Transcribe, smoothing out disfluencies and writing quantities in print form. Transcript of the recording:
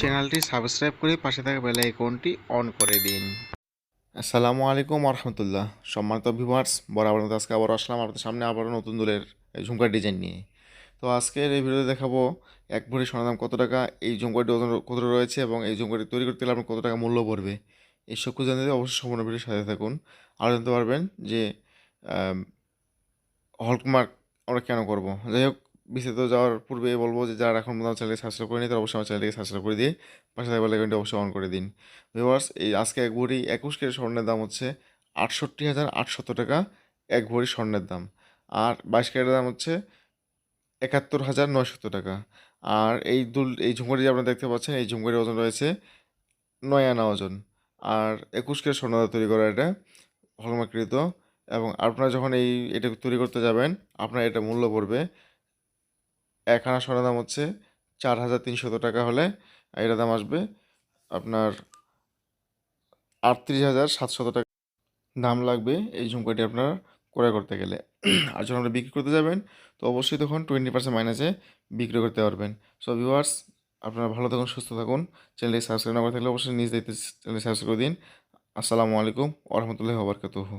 চ্যানেলটি সাবস্ক্রাইব করে পাশে থাকা বেল আইকনটি অন করে দিন। আসসালামু আলাইকুম রহমতুল্লাহ। সম্মানিত ভিউয়ার্স, বরাবর মতো আজকে আবার আসলাম আপনাদের সামনে আবারও নতুন দুলের ঝুমকার ডিজাইন নিয়ে। তো আজকের এই ভিডিওতে দেখাবো এক ভরি সোনার দাম কত টাকা, এই ঝুমকাটি ওজন কতটা রয়েছে এবং এই ঝুমকাটি তৈরি করতে গেলে আপনার কত টাকা মূল্য পড়বে। এই সব কিছু জানতে অবশ্যই সম্পূর্ণ ভিডিওর সাথে থাকুন। আরও জানতে পারবেন যে হলমার্ক আমরা কেন করব। যাই হোক, বিস্তারিত যাওয়ার পূর্বে বলবো যে যারা এখন পর্যন্ত চ্যানেলটি সাবস্ক্রাইব করেনি তারা অবশ্যই আমার চ্যানেলটিকে সাবস্ক্রাইব করে দিয়ে পাশে থাকা বেল আইকনটি অবশ্যই অন করে দিন। ভিউয়ার্স, এই আজকে এক ভরি 21 ক্যারেট স্বর্ণের দাম হচ্ছে 68,800 টাকা এক ভরি স্বর্ণের দাম। আর 22 ক্যারেটের দাম হচ্ছে 71,900 টাকা। আর এই ঝুমকাটি যে আপনারা দেখতে পাচ্ছেন, এই ঝুমকাটির ওজন রয়েছে 9 আনা ওজন। আর 21 ক্যারেট স্বর্ণ দ্বারা তৈরি করা এটা হলমার্ককৃত। এবং আপনারা যখন এটা তৈরি করতে যাবেন, আপনার এটা মূল্য পড়বে, এক আনা সোনার দাম হচ্ছে 4,300 টাকা হলে এটার দাম আসবে আপনার 38,700 টাকা দাম লাগবে এই ঝুমকাটি আপনারা ক্রয় করতে গেলে। আর যখন আপনি বিক্রি করতে যাবেন তো অবশ্যই তখন 20% মাইনাসে বিক্রি করতে পারবেন। সো ভিউয়ার্স, আপনারা ভালো থাকুন, সুস্থ থাকুন। চ্যানেলটি সাবস্ক্রাইব না করে থাকলে অবশ্যই নিজ দায়িত্বে চ্যানেলটি সাবস্ক্রাইব করে দিন। আসসালামু আলাইকুম ওয়া রাহমাতুল্লাহি ওয়া বারাকাতুহু।